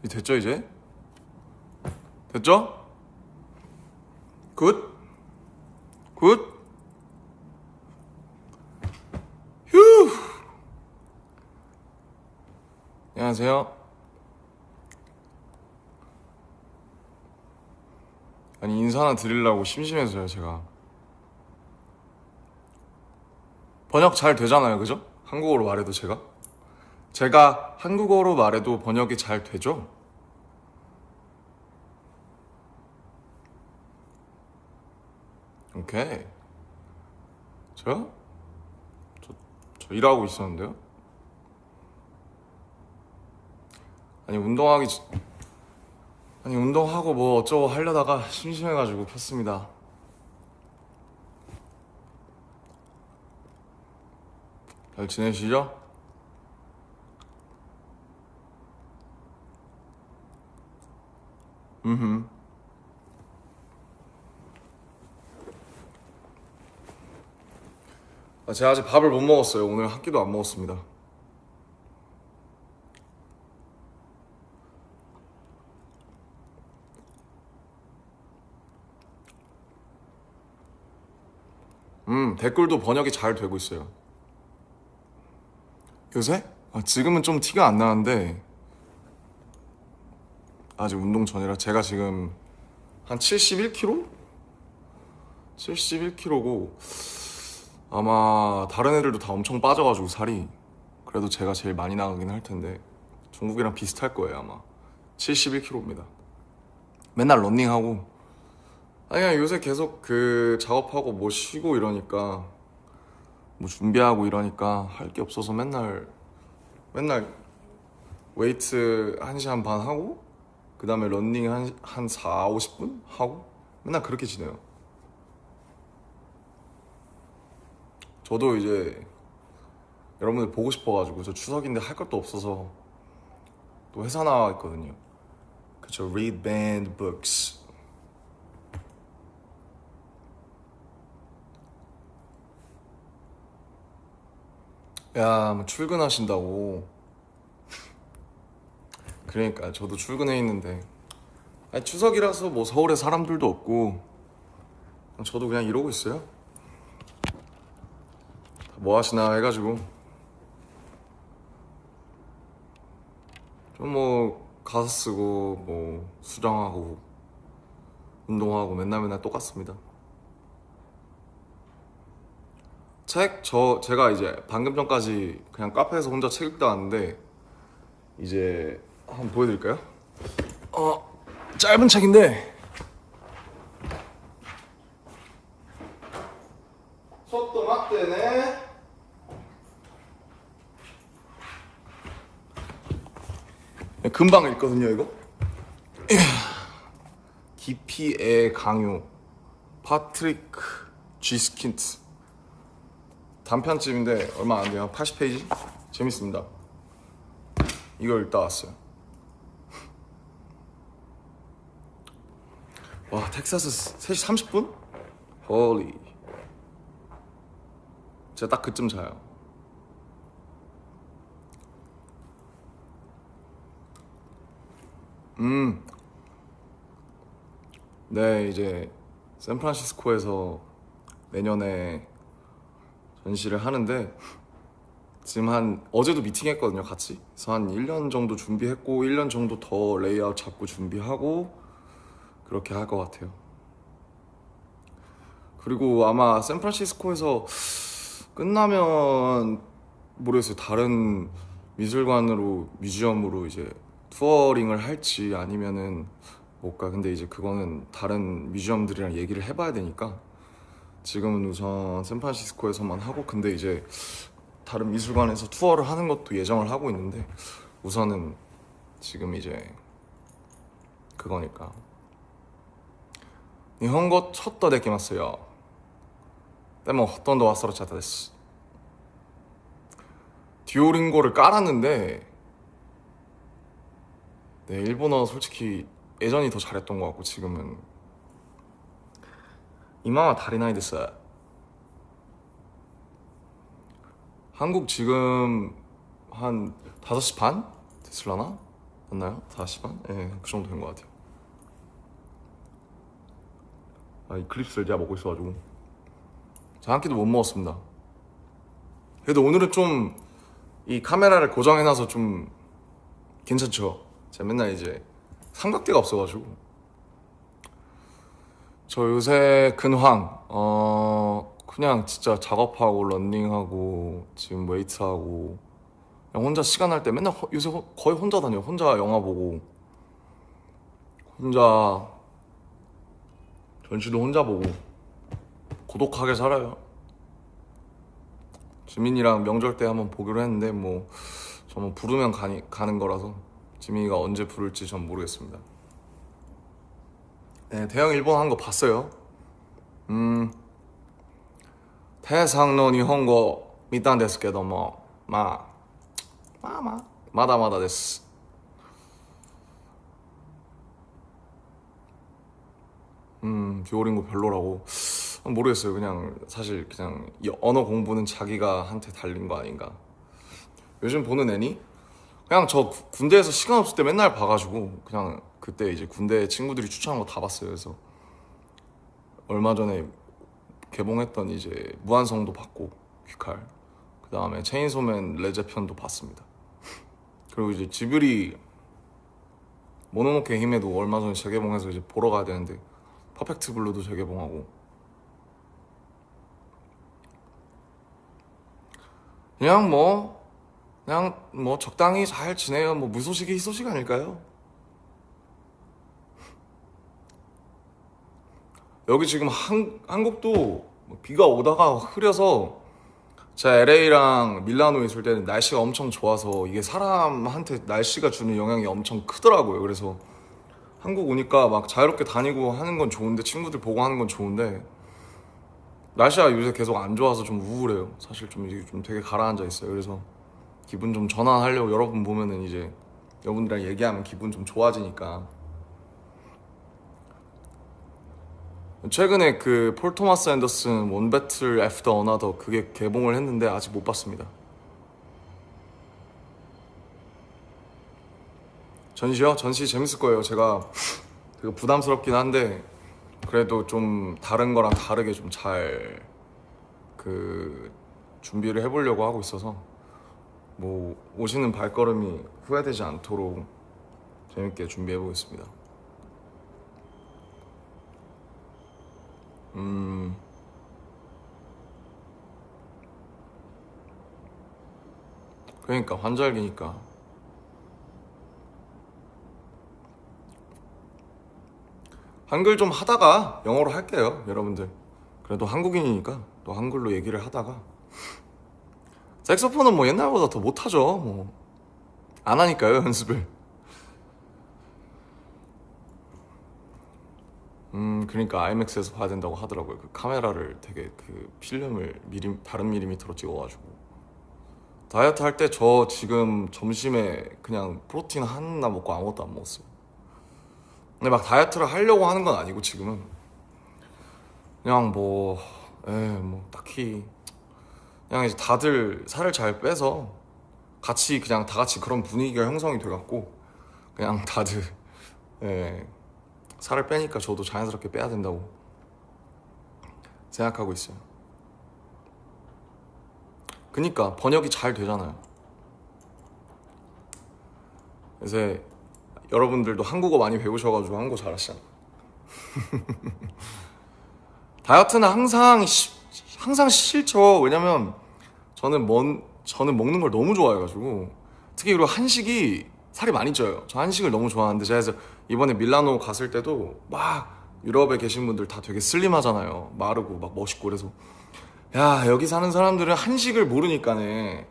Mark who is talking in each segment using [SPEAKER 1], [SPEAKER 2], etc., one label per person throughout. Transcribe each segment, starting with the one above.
[SPEAKER 1] 됐죠 이제? 됐죠? 굿? 굿? 휴! 안녕하세요. 아니 인사 하나 드리려고 심심해서요 제가. 번역 잘 되잖아요 그죠? 한국어로 말해도 제가 한국어로 말해도 번역이 잘 되죠? 오케이. 저요? 저 일하고 있었는데요? 아니 운동하고 뭐 어쩌고 하려다가 심심해가지고 켰습니다. 잘 지내시죠? 음. 제가 아직 밥을 못 먹었어요. 오늘 한 끼도 안 먹었습니다. 댓글도 번역이 잘 되고 있어요. 요새? 지금은 좀 티가 안 나는데 아직 운동 전이라 제가 지금 한 71kg? 71kg고 아마 다른 애들도 다 엄청 빠져가지고 살이 그래도 제가 제일 많이 나가긴 할 텐데 중국이랑 비슷할 거예요 아마. 71kg입니다. 맨날 런닝하고 그냥 요새 계속 그 작업하고 뭐 쉬고 이러니까 뭐 준비하고 이러니까 할 게 없어서 맨날 웨이트 1시간 반 하고 그 다음에 런닝 한 4, 50분 하고 맨날 그렇게 지내요. 저도 이제 여러분들 보고 싶어가지고 저 추석인데 할 것도 없어서 또 회사 나와 있거든요. 그쵸, read banned books. 야, 뭐 출근하신다고. 그러니까 저도 출근해 있는데 아니, 추석이라서 뭐 서울에 사람들도 없고 저도 그냥 이러고 있어요. 뭐 하시나 해가지고 좀 뭐 가사 쓰고 뭐 수정하고 운동하고 맨날 똑같습니다. 제가 이제 방금 전까지 그냥 카페에서 혼자 책 읽다 왔는데 이제 한번 보여드릴까요? 짧은 책인데 속도 맞대네. 금방 읽거든요 이거. 깊이의 강요 파트리크 G 스킨트 단편집인데 얼마 안 돼요. 80페이지. 재밌습니다. 이걸 읽다 왔어요. 와, 텍사스 3시 30분? 홀리. 제가 딱 그쯤 자요. 네, 이제 샌프란시스코에서 내년에 전시를 하는데 지금 어제도 미팅했거든요 같이. 그래서 한 1년 정도 준비했고 1년 정도 더 레이아웃 잡고 준비하고 그렇게 할 것 같아요. 그리고 아마 샌프란시스코에서 끝나면 모르겠어요. 다른 미술관으로 뮤지엄으로 이제 투어링을 할지 아니면은 못 가. 근데 이제 그거는 다른 뮤지엄들이랑 얘기를 해봐야 되니까 지금은 우선 샌프란시스코에서만 하고 근데 이제 다른 미술관에서 투어를 하는 것도 예정을 하고 있는데 우선은 지금 이제 그거니까. 일본어ちょっとできますよ。でもほとんど忘れちゃったです。 듀오링고를 깔았는데 네, 일본어 솔직히 예전이 더 잘했던 것 같고 지금은 이마와 다리나이 데스. 한국 지금 한 5시 반? 됐을라나? 맞나요? 40만? 예, 그 정도 된 것 같아요. 아, 이클립스를 제가 먹고 있어가지고 자, 한 끼도 못 먹었습니다. 그래도 오늘은 좀 이 카메라를 고정해놔서 좀 괜찮죠? 제가 맨날 이제 삼각대가 없어가지고. 저 요새 근황 그냥 진짜 작업하고 런닝하고 지금 웨이트하고 그냥 혼자 시간 날 때 맨날 요새 거의 혼자 다녀요. 혼자 영화 보고 혼자 전시도 혼자 보고 고독하게 살아요. 지민이랑 명절 때 한번 보기로 했는데 뭐 저는 부르면 가는 거라서 지민이가 언제 부를지 전 모르겠습니다. 네, 대형 일본 한 거 봤어요. 태상노 일본어 見たんですけどもまだまだ です. 듀오링고 별로라고. 모르겠어요. 그냥 사실 그냥 이 언어 공부는 자기가 한테 달린 거 아닌가. 요즘 보는 애니? 그냥 저 군대에서 시간 없을 때 맨날 봐가지고 그냥 그때 이제 군대 친구들이 추천한 거 다 봤어요. 그래서 얼마 전에 개봉했던 이제 무한성도 봤고 귀칼, 그 다음에 체인소맨 레제편도 봤습니다. 그리고 이제 지브리 모노노케 히메도 얼마 전에 재개봉해서 이제 보러 가야 되는데 퍼펙트 블루도 재개봉하고 그냥 뭐 적당히 잘 지내요. 뭐 무소식이 희소식 아닐까요? 여기 지금 한국도 비가 오다가 흐려서 제가 LA랑 밀라노에 있을 때는 날씨가 엄청 좋아서 이게 사람한테 날씨가 주는 영향이 엄청 크더라고요. 그래서 한국 오니까 막 자유롭게 다니고 하는 건 좋은데 친구들 보고 하는 건 좋은데 날씨가 요새 계속 안 좋아서 좀 우울해요. 사실 좀 이제 좀 되게 가라앉아 있어요. 그래서 기분 좀 전환하려고 여러분 보면은 이제 여러분들이랑 얘기하면 기분 좀 좋아지니까. 최근에 그 폴 토마스 앤더슨 원 배틀 애프터 어나더 그게 개봉을 했는데 아직 못 봤습니다. 전시요? 전시 재밌을 거예요. 제가 되게 부담스럽긴 한데 그래도 좀 다른 거랑 다르게 좀 잘 그 준비를 해보려고 하고 있어서 뭐 오시는 발걸음이 후회되지 않도록 재밌게 준비해 보겠습니다. 그러니까 환절기니까 한글 좀 하다가 영어로 할게요, 여러분들. 그래도 한국인이니까 또 한글로 얘기를 하다가 색소폰은 뭐 옛날보다 더 못하죠. 뭐 안 하니까요, 연습을. 그러니까 IMAX에서 봐야 된다고 하더라고요. 그 카메라를 되게 그 필름을 다른 밀리미터로 찍어가지고. 다이어트 할 때 저 지금 점심에 그냥 프로틴 하나 먹고 아무것도 안 먹었어요. 근데 막 다이어트를 하려고 하는 건 아니고 지금은 그냥 뭐 딱히 그냥 이제 다들 살을 잘 빼서 같이 그냥 다 같이 그런 분위기가 형성이 돼갖고 그냥 다들 살을 빼니까 저도 자연스럽게 빼야 된다고 생각하고 있어요. 그니까 번역이 잘 되잖아요. 그래서 여러분들도 한국어 많이 배우셔가지고 한국어 잘하시잖아. 다이어트는 항상 싫죠. 왜냐면 저는 먹는 걸 너무 좋아해가지고 특히 그리고 한식이 살이 많이 쪄요. 저 한식을 너무 좋아하는데 제가 그래서 이번에 밀라노 갔을 때도 막 유럽에 계신 분들 다 되게 슬림하잖아요. 마르고 막 멋있고 그래서 야, 여기 사는 사람들은 한식을 모르니까네.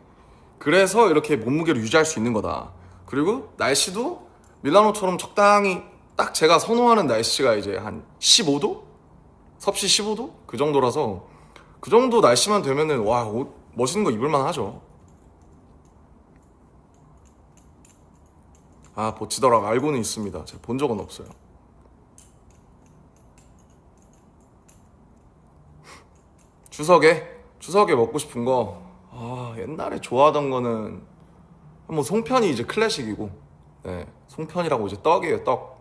[SPEAKER 1] 그래서 이렇게 몸무게를 유지할 수 있는 거다. 그리고 날씨도 밀라노처럼 적당히 딱 제가 선호하는 날씨가 이제 한 15도? 섭씨 15도? 그 정도라서 그 정도 날씨만 되면은 와, 옷 멋있는 거 입을만 하죠. 아, 보치더라고 알고는 있습니다. 제가 본 적은 없어요. 추석에 먹고 싶은 거 옛날에 좋아하던 거는 뭐 송편이 이제 클래식이고 네, 송편이라고 이제 떡이에요, 떡.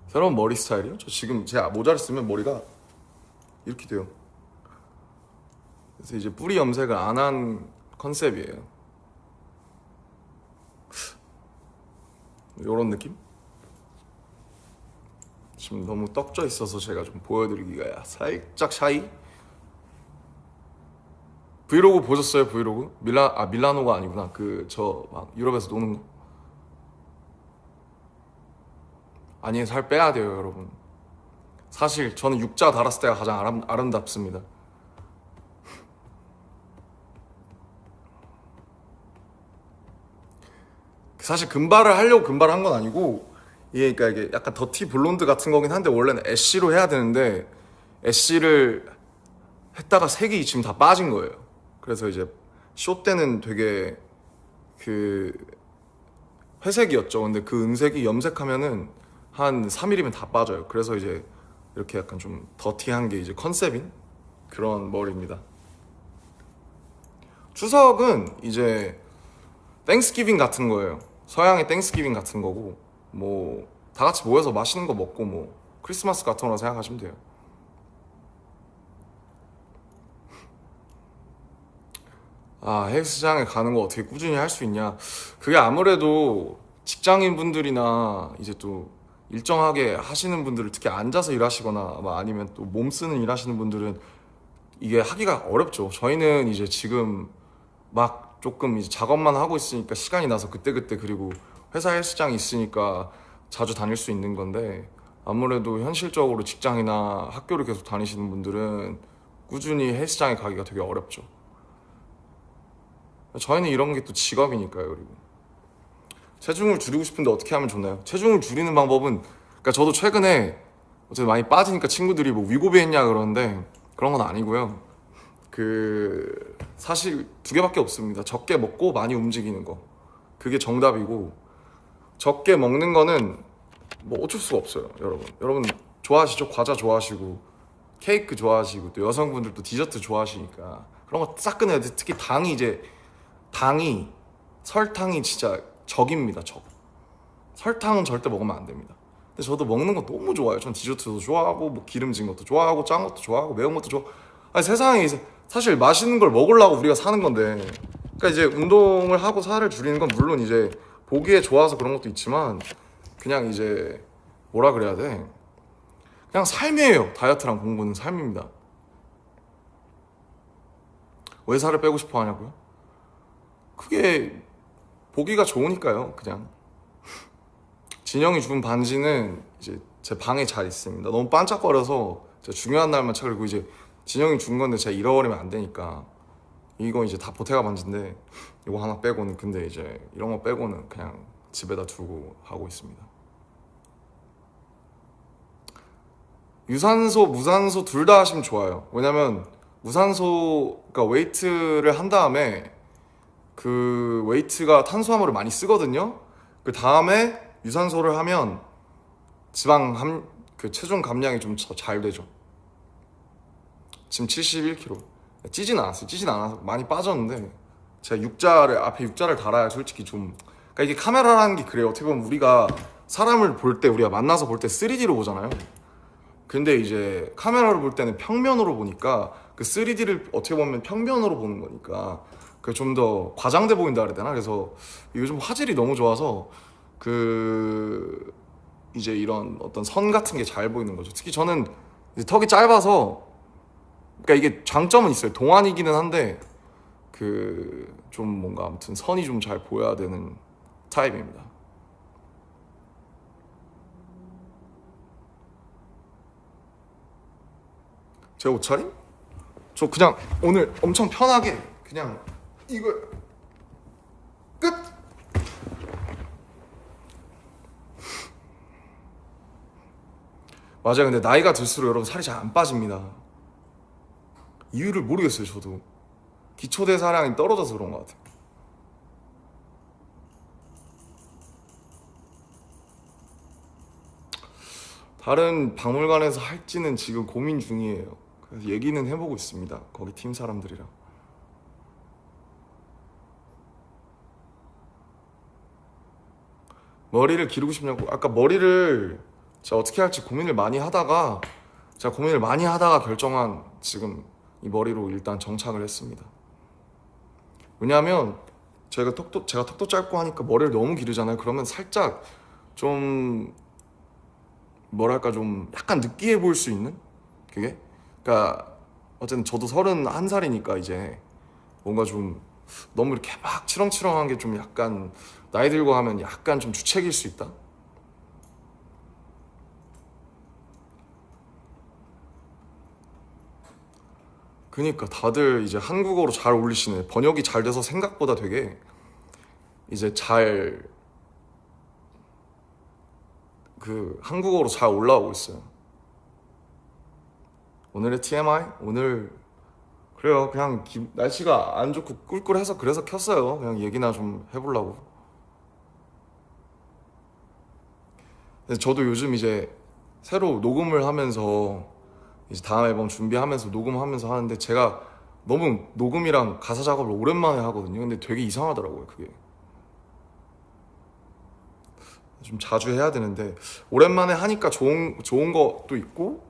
[SPEAKER 1] 새로운 머리 스타일이요? 저 지금 제 모자를 쓰면 머리가 이렇게 돼요. 그래서 이제 뿌리 염색을 안 한 컨셉이에요. 요런 느낌? 지금 너무 떡져 있어서 제가 좀 보여드리기가 살짝 샤이? 브이로그 보셨어요? 브이로그? 밀라노가 아니구나. 그 저 막 유럽에서 노는 거. 아니, 살 빼야 돼요, 여러분. 사실 저는 육자 달았을 때가 가장 아름답습니다. 사실 금발을 하려고 금발을 한 건 아니고, 이게 그러니까 이게 약간 더티 블론드 같은 거긴 한데, 원래는 애쉬로 해야 되는데 애쉬를 했다가 색이 지금 다 빠진 거예요. 그래서 이제 쇼 때는 되게 그 회색이었죠. 근데 그 은색이 염색하면은 한 3일이면 다 빠져요. 그래서 이제 이렇게 약간 좀 더티한 게 이제 컨셉인 그런 머리입니다. 추석은 이제 땡스기빙 같은 거예요. 서양의 땡스기빙 같은 거고, 뭐 다 같이 모여서 맛있는 거 먹고 뭐 크리스마스 같은 거라 생각하시면 돼요. 아, 헬스장에 가는 거 어떻게 꾸준히 할 수 있냐? 그게 아무래도 직장인 분들이나 이제 또 일정하게 하시는 분들을, 특히 앉아서 일하시거나 아니면 또 몸 쓰는 일 하시는 분들은 이게 하기가 어렵죠. 저희는 이제 지금 막 조금 이제 작업만 하고 있으니까 시간이 나서 그때그때, 그리고 회사 헬스장이 있으니까 자주 다닐 수 있는 건데, 아무래도 현실적으로 직장이나 학교를 계속 다니시는 분들은 꾸준히 헬스장에 가기가 되게 어렵죠. 저희는 이런 게 또 직업이니까요. 그리고 체중을 줄이고 싶은데 어떻게 하면 좋나요? 체중을 줄이는 방법은, 그러니까 저도 최근에 어쨌든 많이 빠지니까 친구들이 뭐 위고비 했냐 그러는데, 그런 건 아니고요. 그 사실 두 개밖에 없습니다. 적게 먹고 많이 움직이는 거, 그게 정답이고, 적게 먹는 거는 뭐 어쩔 수가 없어요. 여러분 좋아하시죠? 과자 좋아하시고 케이크 좋아하시고, 또 여성분들도 디저트 좋아하시니까 그런 거 싹 끊어야 돼. 특히 당이 설탕이 진짜 적입니다. 적. 설탕은 절대 먹으면 안 됩니다. 근데 저도 먹는 거 너무 좋아해요. 전 디저트도 좋아하고 뭐 기름진 것도 좋아하고 짠 것도 좋아하고 매운 것도 좋아. 아니, 세상에 이제 사실 맛있는 걸 먹으려고 우리가 사는 건데, 그러니까 이제 운동을 하고 살을 줄이는 건 물론 이제 보기에 좋아서 그런 것도 있지만, 그냥 이제 뭐라 그래야 돼? 그냥 삶이에요. 다이어트랑 공부는 삶입니다. 왜 살을 빼고 싶어 하냐고요? 그게 보기가 좋으니까요. 그냥 진영이 준 반지는 이제 제 방에 잘 있습니다. 너무 반짝거려서 제가 중요한 날만 찾고, 그리고 이제 진영이 준 건데 제가 잃어버리면 안 되니까, 이거 이제 다 보테가 반지인데 이거 하나 빼고는, 근데 이제 이런 거 빼고는 그냥 집에다 두고 하고 있습니다. 유산소, 무산소 둘 다 하시면 좋아요. 왜냐면 무산소, 그러니까 웨이트를 한 다음에 그 웨이트가 탄수화물을 많이 쓰거든요. 그 다음에 유산소를 하면 그 체중 감량이 좀 잘 되죠. 지금 71kg. 찌진 않아서 많이 빠졌는데, 제가 앞에 육자를 달아야 솔직히 좀, 그러니까 이게 카메라라는 게 그래요. 어떻게 보면 우리가 사람을 볼 때, 우리가 만나서 볼 때 3D로 보잖아요. 근데 이제 카메라로 볼 때는 평면으로 보니까, 그 3D를 어떻게 보면 평면으로 보는 거니까 그 좀 더 과장돼 보인다 그래야 되나? 그래서 요즘 화질이 너무 좋아서 그 이제 이런 어떤 선 같은 게 잘 보이는 거죠. 특히 저는 이제 턱이 짧아서, 그러니까 이게 장점은 있어요. 동안이기는 한데 그 좀 뭔가 아무튼 선이 좀 잘 보여야 되는 타입입니다. 제 옷차림? 저 그냥 오늘 엄청 편하게 그냥 이거 끝! 맞아요. 근데 나이가 들수록 여러분 살이 잘 안 빠집니다. 이유를 모르겠어요. 저도 기초대사량이 떨어져서 그런 것 같아요. 다른 박물관에서 할지는 지금 고민 중이에요. 그래서 얘기는 해보고 있습니다. 거기 팀 사람들이랑. 머리를 기르고 싶냐고. 아까 머리를 제가 어떻게 할지 고민을 많이 하다가 결정한 지금 이 머리로 일단 정착을 했습니다. 왜냐하면 제가 턱도 짧고 하니까 머리를 너무 기르잖아요. 그러면 살짝 좀 뭐랄까 좀 약간 느끼해 보일 수 있는 그게. 그러니까 어쨌든 저도 31살이니까 이제 뭔가 좀 너무 이렇게 막 치렁치렁한 게 좀 약간 나이 들고 하면 약간 좀 주책일 수 있다. 그니까 다들 이제 한국어로 잘 어울리시네. 번역이 잘 돼서 생각보다 되게 이제 잘 그 한국어로 잘 올라오고 있어요. 오늘의 TMI? 오늘 그래요. 그냥 날씨가 안 좋고 꿀꿀해서 그래서 켰어요. 그냥 얘기나 좀 해보려고. 근데 저도 요즘 이제 새로 녹음을 하면서 이제 다음 앨범 준비하면서 녹음하면서 하는데 제가 너무 녹음이랑 가사 작업을 오랜만에 하거든요. 근데 되게 이상하더라고요, 그게. 좀 자주 해야 되는데 오랜만에 하니까 좋은 것도 있고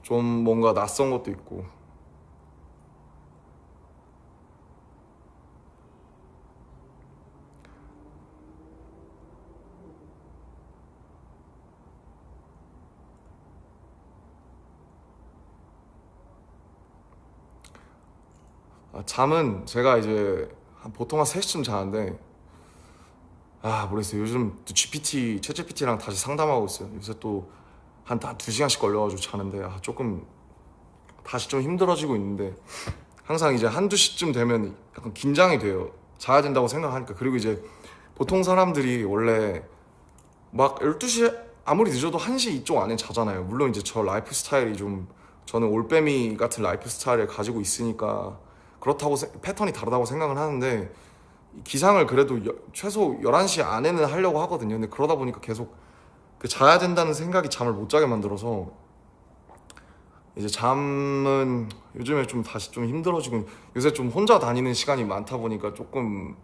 [SPEAKER 1] 좀 뭔가 낯선 것도 있고. 잠은 제가 이제 보통 한 3시쯤 자는데 모르겠어요. 요즘 또 챗 GPT랑 다시 상담하고 있어요. 요새 또 한 2시간씩 걸려가지고 자는데 조금 다시 좀 힘들어지고 있는데 항상 이제 한두 시쯤 되면 약간 긴장이 돼요. 자야 된다고 생각하니까. 그리고 이제 보통 사람들이 원래 막 12시에 아무리 늦어도 1시 이쪽 안에 자잖아요. 물론 이제 저 라이프 스타일이 좀 저는 올빼미 같은 라이프 스타일을 가지고 있으니까 그렇다고 패턴이 다르다고 생각을 하는데 기상을 그래도 최소 11시 안에는 하려고 하거든요. 근데 그러다 보니까 계속 그 자야 된다는 생각이 잠을 못 자게 만들어서 이제 잠은 요즘에 좀 다시 좀 힘들어지고 요새 좀 혼자 다니는 시간이 많다 보니까 조금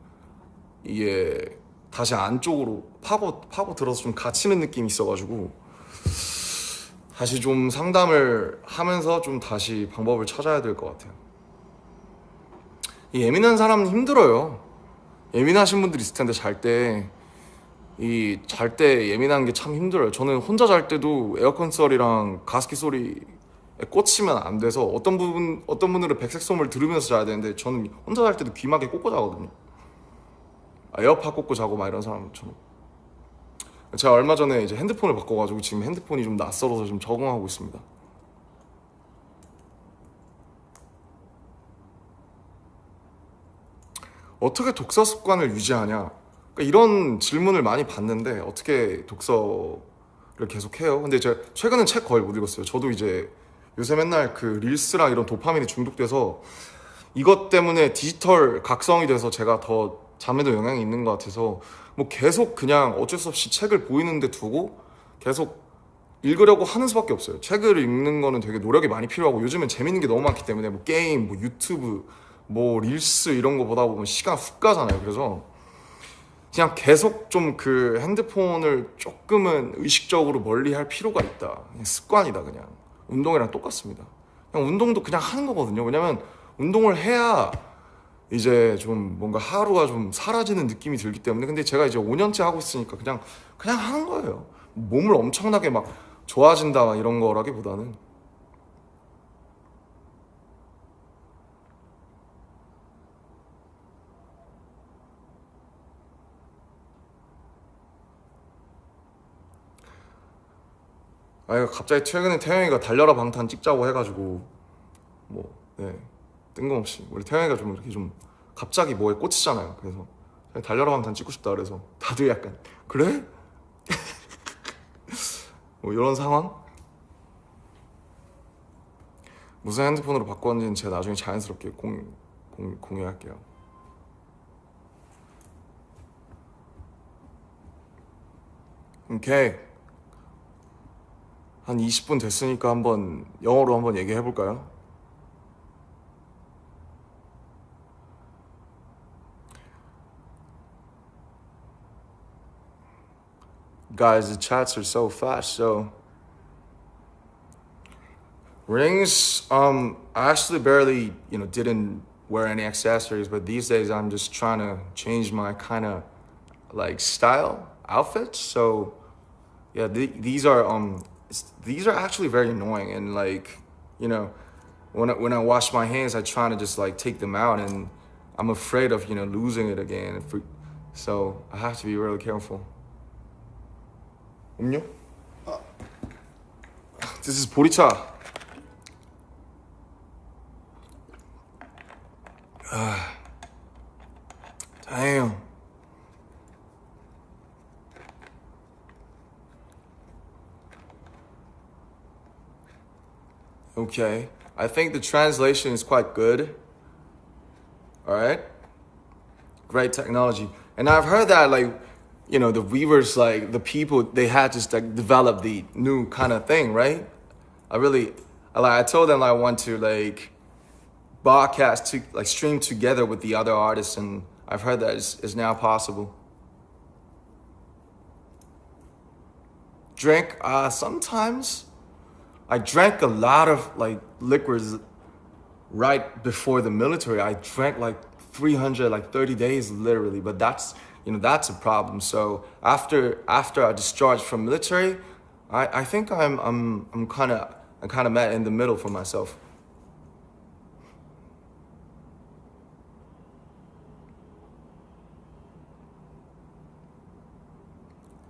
[SPEAKER 1] 이게 다시 안쪽으로 파고 들어서 좀 갇히는 느낌이 있어가지고 다시 좀 상담을 하면서 좀 다시 방법을 찾아야 될 것 같아요. 이 예민한 사람은 힘들어요. 예민하신 분들 있을 텐데 잘 때 예민한 게 참 힘들어요. 저는 혼자 잘 때도 에어컨 소리랑 가습기 소리에 꽂히면 안 돼서 어떤 분들은 백색 소음을 들으면서 자야 되는데 저는 혼자 잘 때도 귀마개 꽂고 자거든요. 에어팟 꽂고 자고 막 이런 사람처럼. 제가 얼마 전에 이제 핸드폰을 바꿔가지고 지금 핸드폰이 좀 낯설어서 좀 적응하고 있습니다. 어떻게 독서 습관을 유지하냐? 그러니까 이런 질문을 많이 받는데 어떻게 독서를 계속해요? 근데 제가 최근엔 책 거의 못 읽었어요. 저도 이제 요새 맨날 그 릴스랑 이런 도파민에 중독돼서 이것 때문에 디지털 각성이 돼서 제가 더 잠에도 영향이 있는 것 같아서 뭐 계속 그냥 어쩔 수 없이 책을 보이는데 두고 계속 읽으려고 하는 수밖에 없어요. 책을 읽는 거는 되게 노력이 많이 필요하고 요즘엔 재밌는 게 너무 많기 때문에 뭐 게임, 뭐 유튜브, 뭐 릴스 이런 거 보다 보면 시간 훅 가잖아요. 그래서 그냥 계속 좀 그 핸드폰을 조금은 의식적으로 멀리 할 필요가 있다. 그냥 습관이다 그냥. 운동이랑 똑같습니다. 그냥 운동도 그냥 하는 거거든요. 왜냐면 운동을 해야 이제 좀 뭔가 하루가 좀 사라지는 느낌이 들기 때문에. 근데 제가 이제 5년째 하고 있으니까 그냥 하는 거예요. 몸을 엄청나게 막 좋아진다 이런 거라기보다는. 갑자기 최근에 태영이가 달려라 방탄 찍자고 해가지고 뭐 네, 뜬금없이 우리 태영이가 좀 이렇게 좀 갑자기 뭐에 꽂히잖아요. 그래서 그냥 달려라 방탄 찍고 싶다 그래서 다들 약간 그래? 뭐 이런 상황? 무슨 핸드폰으로 바꿨는지는 제가 나중에 자연스럽게 공유할게요. 오케이. 한 20분 됐으니까 한번 영어로 한번 얘기해 볼까요? Guys, the chats are so fast. So rings, I actually barely, didn't wear any accessories, but these days I'm just trying to change my kind of like style outfits. So yeah, these are actually very annoying, and like, you know, when I wash my hands, I try to just like take them out, and I'm afraid of losing it again. So I have to be really careful. 음료? This is 보리차. Damn. Okay. I think the translation is quite good. All right. Great technology. And I've heard that like, the weavers, like the people, they had just like develop the new kind of thing, right? I told them I want to like broadcast to like stream together with the other artists, and I've heard that is now possible. Drink, sometimes I drank a lot of like liquors right before the military. I drank like 300, like 30 days literally, but that's a problem. So after I discharged from military, I think I'm kind of met in the middle for myself.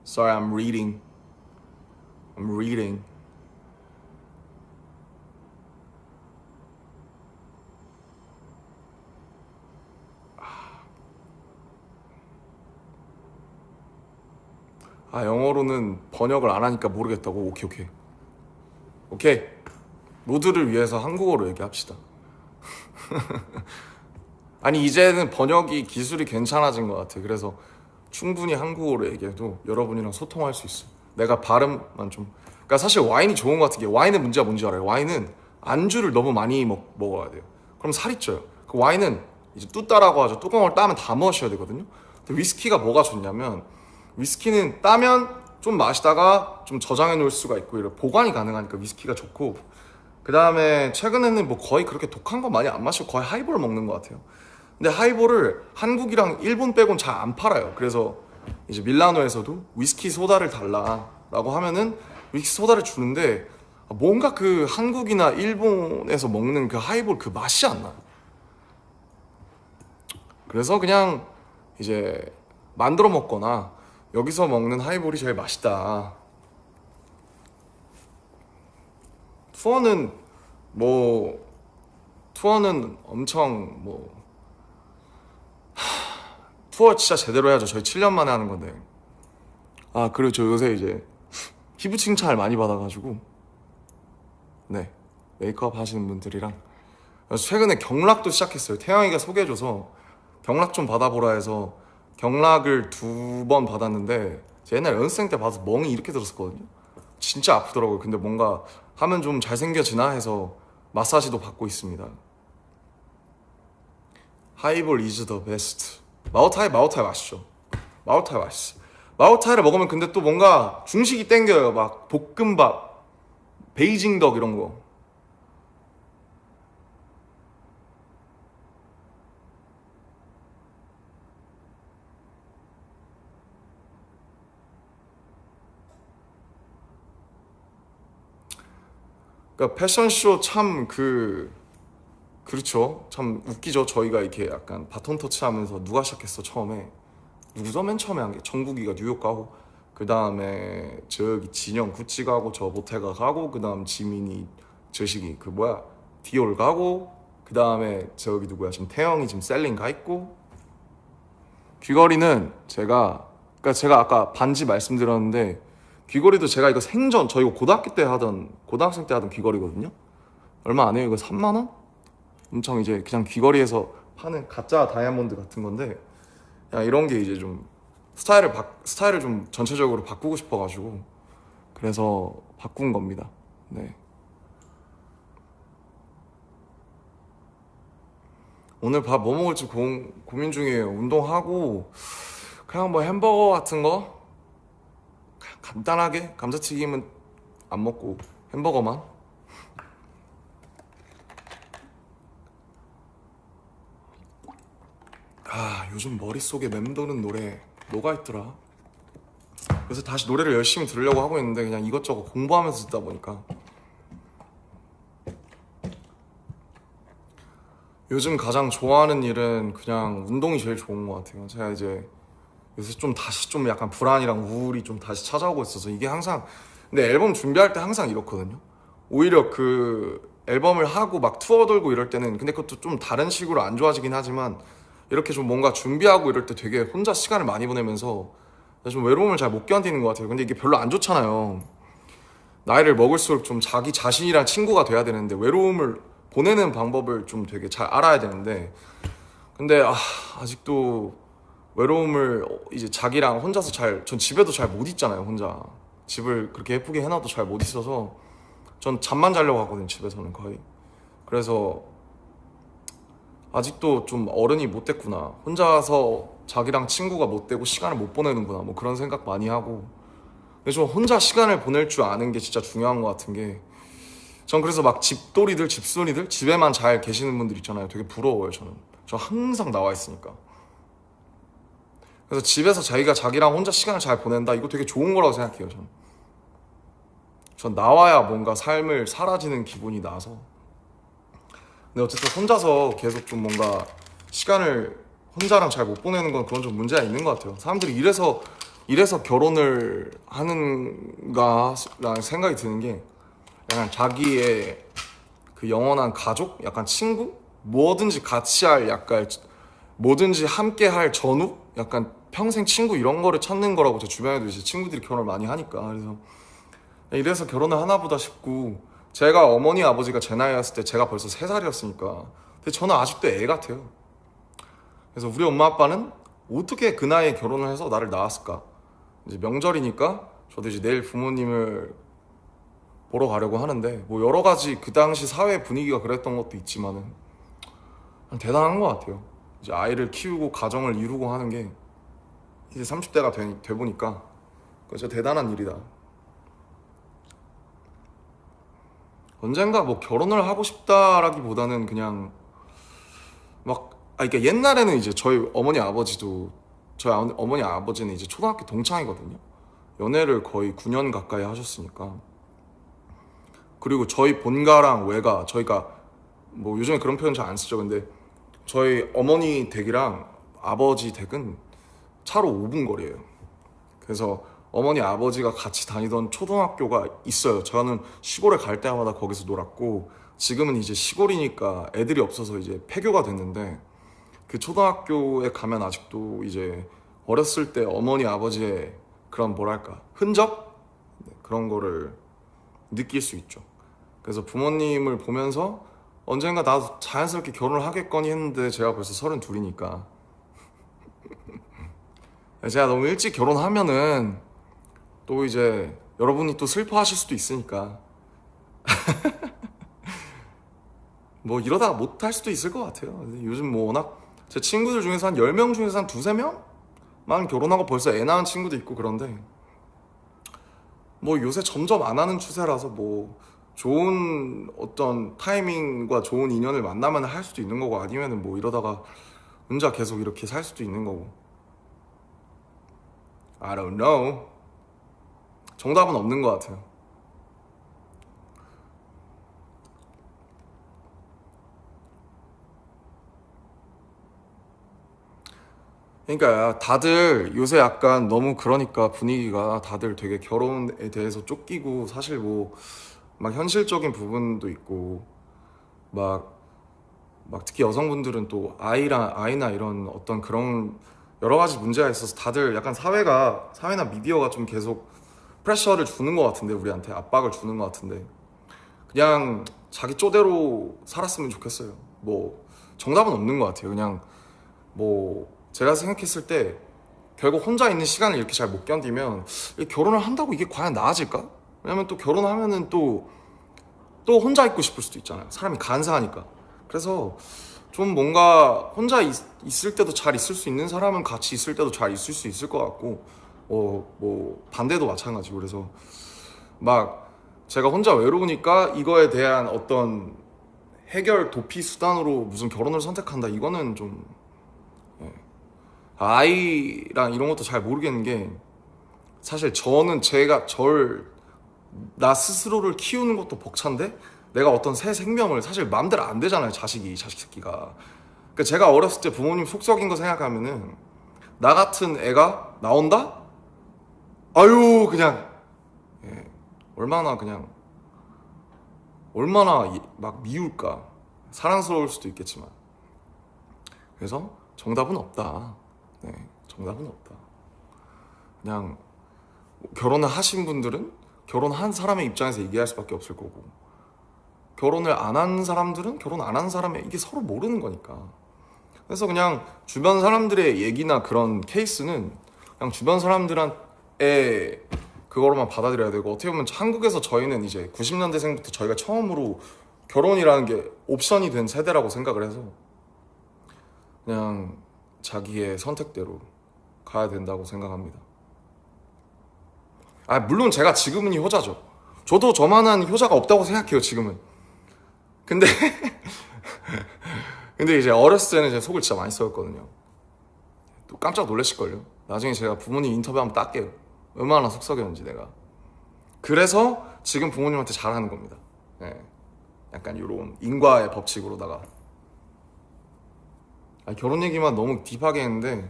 [SPEAKER 1] Sorry, I'm reading. 아, 영어로는 번역을 안 하니까 모르겠다고. 오케이. 모두를 위해서 한국어로 얘기합시다. 아니, 이제는 번역이 기술이 괜찮아진 것 같아. 그래서 충분히 한국어로 얘기해도 여러분이랑 소통할 수 있어. 내가 발음만 좀. 그러니까 사실 와인이 좋은 것 같은 게, 와인의 문제가 뭔지 알아요? 와인은 안주를 너무 많이 먹어야 돼요. 그럼 살이 쪄요. 그 와인은 이제 뚜따라고 하죠. 뚜껑을 따면 다 마셔야 되거든요. 근데 위스키가 뭐가 좋냐면, 위스키는 따면 좀 마시다가 좀 저장해 놓을 수가 있고, 이런 보관이 가능하니까 위스키가 좋고, 그 다음에 최근에는 뭐 거의 그렇게 독한 거 많이 안 마시고 거의 하이볼 먹는 것 같아요. 근데 하이볼을 한국이랑 일본 빼곤 잘 안 팔아요. 그래서 이제 밀라노에서도 위스키 소다를 달라라고 하면은 위스키 소다를 주는데, 뭔가 그 한국이나 일본에서 먹는 그 하이볼 그 맛이 안 나요. 그래서 그냥 이제 만들어 먹거나 여기서 먹는 하이볼이 제일 맛있다. 투어는 투어는 엄청 투어 진짜 제대로 해야죠. 저희 7년 만에 하는 건데. 아, 그리고 저 요새 이제 피부 칭찬을 많이 받아가지고, 네, 메이크업 하시는 분들이랑 최근에 경락도 시작했어요. 태영이가 소개해줘서 경락 좀 받아보라 해서 경락을 2번 받았는데, 제 옛날 연습생 때 봐서 멍이 이렇게 들었었거든요. 진짜 아프더라고요. 근데 뭔가 하면 좀 잘생겨지나 해서 마사지도 받고 있습니다. 하이볼 is the best. 마오타이 맛있죠. 마오타이 맛있어. 마오타이를 먹으면 근데 또 뭔가 중식이 땡겨요. 막 볶음밥, 베이징 덕 이런 거. 그러니까 패션쇼 참 그렇죠. 참 웃기죠. 저희가 이렇게 약간 바톤 터치하면서 누가 시작했어 처음에? 누구죠? 맨 처음에 한 게 정국이가 뉴욕 가고, 그 다음에 저기 진영 구찌 가고, 저 보테가 가고, 그 다음 지민이 저식이 그 뭐야 디올 가고, 그 다음에 저기 누구야 지금 태영이 지금 셀링 가 있고. 귀걸이는 그러니까 제가 아까 반지 말씀드렸는데, 귀걸이도 제가 이거 생전 저 이거 고등학생 때 하던 귀걸이거든요. 얼마 안 해요. 이거 3만 원? 엄청 이제 그냥 귀걸이에서 파는 가짜 다이아몬드 같은 건데, 그냥 이런 게 이제 좀 스타일을 좀 전체적으로 바꾸고 싶어가지고 그래서 바꾼 겁니다. 네. 오늘 밥 뭐 먹을지 고민 중이에요. 운동하고 그냥 뭐 햄버거 같은 거, 그냥 간단하게 감자튀김은 안 먹고 햄버거만. 요즘 머릿속에 맴도는 노래 뭐가 있더라. 그래서 다시 노래를 열심히 들으려고 하고 있는데 그냥 이것저것 공부하면서 듣다 보니까 요즘 가장 좋아하는 일은 그냥 운동이 제일 좋은 것 같아요. 제가 이제 요새 좀 다시 좀 약간 불안이랑 우울이 좀 다시 찾아오고 있어서 이게 항상, 근데 앨범 준비할 때 항상 이렇거든요. 오히려 그 앨범을 하고 막 투어 돌고 이럴 때는, 근데 그것도 좀 다른 식으로 안 좋아지긴 하지만 이렇게 좀 뭔가 준비하고 이럴 때 되게 혼자 시간을 많이 보내면서 좀 외로움을 잘 못 견디는 것 같아요. 근데 이게 별로 안 좋잖아요. 나이를 먹을수록 좀 자기 자신이랑 친구가 돼야 되는데 외로움을 보내는 방법을 좀 되게 잘 알아야 되는데, 근데 아직도 외로움을 이제 자기랑 혼자서 전 집에도 잘 못 있잖아요. 혼자 집을 그렇게 예쁘게 해놔도 잘 못 있어서 전 잠만 자려고 하거든요, 집에서는 거의. 그래서 아직도 좀 어른이 못 됐구나, 혼자서 자기랑 친구가 못 되고 시간을 못 보내는구나, 뭐 그런 생각 많이 하고. 근데 좀 혼자 시간을 보낼 줄 아는 게 진짜 중요한 것 같은 게, 전 그래서 막 집돌이들, 집순이들, 집에만 잘 계시는 분들 있잖아요. 되게 부러워요. 저 항상 나와 있으니까. 그래서 집에서 자기가 자기랑 혼자 시간을 잘 보낸다, 이거 되게 좋은 거라고 생각해요. 전 나와야 뭔가 삶을 사라지는 기분이 나서. 근데 어쨌든 혼자서 계속 좀 뭔가 시간을 혼자랑 잘 못 보내는 건 그건 좀 문제가 있는 것 같아요. 사람들이 이래서 결혼을 하는가 라는 생각이 드는 게, 약간 자기의 그 영원한 가족? 약간 친구? 뭐든지 같이 할, 약간 뭐든지 함께 할 전우? 약간 평생 친구 이런 거를 찾는 거라고. 제 주변에도 이제 친구들이 결혼을 많이 하니까. 그래서 이래서 결혼을 하나 보다 싶고, 제가 어머니 아버지가 제 나이였을 때 제가 벌써 3살이었으니까 근데 저는 아직도 애 같아요. 그래서 우리 엄마 아빠는 어떻게 그 나이에 결혼을 해서 나를 낳았을까. 이제 명절이니까 저도 이제 내일 부모님을 보러 가려고 하는데, 뭐 여러 가지 그 당시 사회 분위기가 그랬던 것도 있지만은 대단한 것 같아요. 이제 아이를 키우고 가정을 이루고 하는 게 이제 30대가 돼 보니까 그거 진짜 대단한 일이다. 언젠가 뭐 결혼을 하고 싶다라기보다는 그냥 그러니까 옛날에는 이제 저희 어머니 아버지도, 저희 어머니 아버지는 이제 초등학교 동창이거든요. 연애를 거의 9년 가까이 하셨으니까. 그리고 저희 본가랑 외가, 저희가 뭐 요즘에 그런 표현 잘 안 쓰죠. 근데 저희 어머니 댁이랑 아버지 댁은 차로 5분 거리예요. 그래서 어머니 아버지가 같이 다니던 초등학교가 있어요. 저는 시골에 갈 때마다 거기서 놀았고, 지금은 이제 시골이니까 애들이 없어서 이제 폐교가 됐는데, 그 초등학교에 가면 아직도 이제 어렸을 때 어머니 아버지의 그런 뭐랄까 흔적? 그런 거를 느낄 수 있죠. 그래서 부모님을 보면서 언젠가 나도 자연스럽게 결혼을 하겠거니 했는데, 제가 벌써 32이니까 제가 너무 일찍 결혼하면은 또 이제 여러분이 또 슬퍼하실 수도 있으니까 뭐 이러다가 못할 수도 있을 것 같아요. 요즘 뭐 워낙 제 친구들 중에서 한 10명 중에서 한 두세 명만 결혼하고 벌써 애 낳은 친구도 있고 그런데, 뭐 요새 점점 안 하는 추세라서 뭐 좋은 어떤 타이밍과 좋은 인연을 만나면 할 수도 있는 거고, 아니면은 뭐 이러다가 혼자 계속 이렇게 살 수도 있는 거고. I don't know. 정답은 없는 것 같아요. 그러니까 다들 요새 약간 너무, 그러니까 분위기가 다들 되게 결혼에 대해서 쫓기고, 사실 뭐 막 현실적인 부분도 있고, 막 특히 여성분들은 또 아이나 이런 어떤 그런 여러 가지 문제가 있어서 다들 약간 사회나 미디어가 좀 계속 프레셔를 주는 것 같은데, 우리한테 압박을 주는 것 같은데, 그냥 자기 쪼대로 살았으면 좋겠어요. 뭐 정답은 없는 것 같아요. 그냥 뭐 제가 생각했을 때 결국 혼자 있는 시간을 이렇게 잘 못 견디면 결혼을 한다고 이게 과연 나아질까? 왜냐면 또 결혼하면은 또 혼자 있고 싶을 수도 있잖아요. 사람이 간사하니까. 그래서 좀 뭔가 혼자 있을 때도 잘 있을 수 있는 사람은 같이 있을 때도 잘 있을 수 있을 것 같고, 뭐 반대도 마찬가지고. 그래서 막 제가 혼자 외로우니까 이거에 대한 어떤 해결 도피 수단으로 무슨 결혼을 선택한다, 이거는 좀 예. 아이랑 이런 것도 잘 모르겠는 게, 사실 저는 나 스스로를 키우는 것도 벅찬데 내가 어떤 새 생명을 사실 마음대로 안 되잖아요. 자식 새끼가. 그러니까 제가 어렸을 때 부모님 속 썩인 거 생각하면은 나 같은 애가 나온다? 아유 그냥 예, 얼마나 그냥 얼마나 막 미울까. 사랑스러울 수도 있겠지만. 그래서 정답은 없다. 네, 정답은 없다. 그냥 결혼을 하신 분들은 결혼한 사람의 입장에서 얘기할 수밖에 없을 거고, 결혼을 안 한 사람들은 결혼 안 한 사람의, 이게 서로 모르는 거니까. 그래서 그냥 주변 사람들의 얘기나 그런 케이스는 그냥 주변 사람들한테 그거로만 받아들여야 되고, 어떻게 보면 한국에서 저희는 이제 90년대생부터 저희가 처음으로 결혼이라는 게 옵션이 된 세대라고 생각을 해서 그냥 자기의 선택대로 가야 된다고 생각합니다. 물론 제가 지금은 효자죠. 저도 저만한 효자가 없다고 생각해요, 지금은. 근데 근데 이제 어렸을 때는 제 속을 진짜 많이 썩였거든요. 또 깜짝 놀라실걸요. 나중에 제가 부모님 인터뷰 한번 딸게요. 얼마나 속 썩였는지 내가. 그래서 지금 부모님한테 잘하는 겁니다. 네. 약간 이런 인과의 법칙으로다가. 결혼 얘기만 너무 딥하게 했는데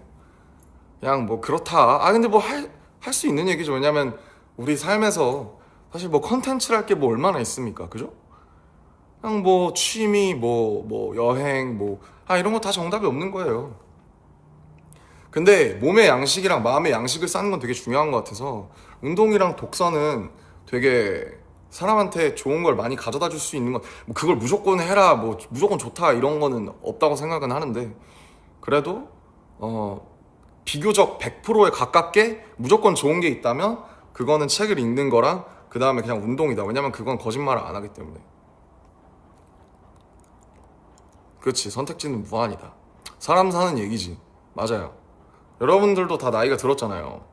[SPEAKER 1] 그냥 뭐 그렇다. 근데 뭐 할 수 있는 얘기죠. 왜냐면 우리 삶에서 사실 뭐 컨텐츠랄 게 뭐 얼마나 있습니까, 그죠? 그냥 뭐 취미, 뭐 여행, 이런 거 다 정답이 없는 거예요. 근데 몸의 양식이랑 마음의 양식을 쌓는 건 되게 중요한 것 같아서, 운동이랑 독서는 되게 사람한테 좋은 걸 많이 가져다 줄 수 있는 건, 뭐 그걸 무조건 해라, 뭐 무조건 좋다 이런 거는 없다고 생각은 하는데, 그래도 비교적 100%에 가깝게 무조건 좋은 게 있다면 그거는 책을 읽는 거랑 그 다음에 그냥 운동이다. 왜냐면 그건 거짓말을 안 하기 때문에. 그렇지, 선택지는 무한이다. 사람 사는 얘기지. 맞아요. 여러분들도 다 나이가 들었잖아요.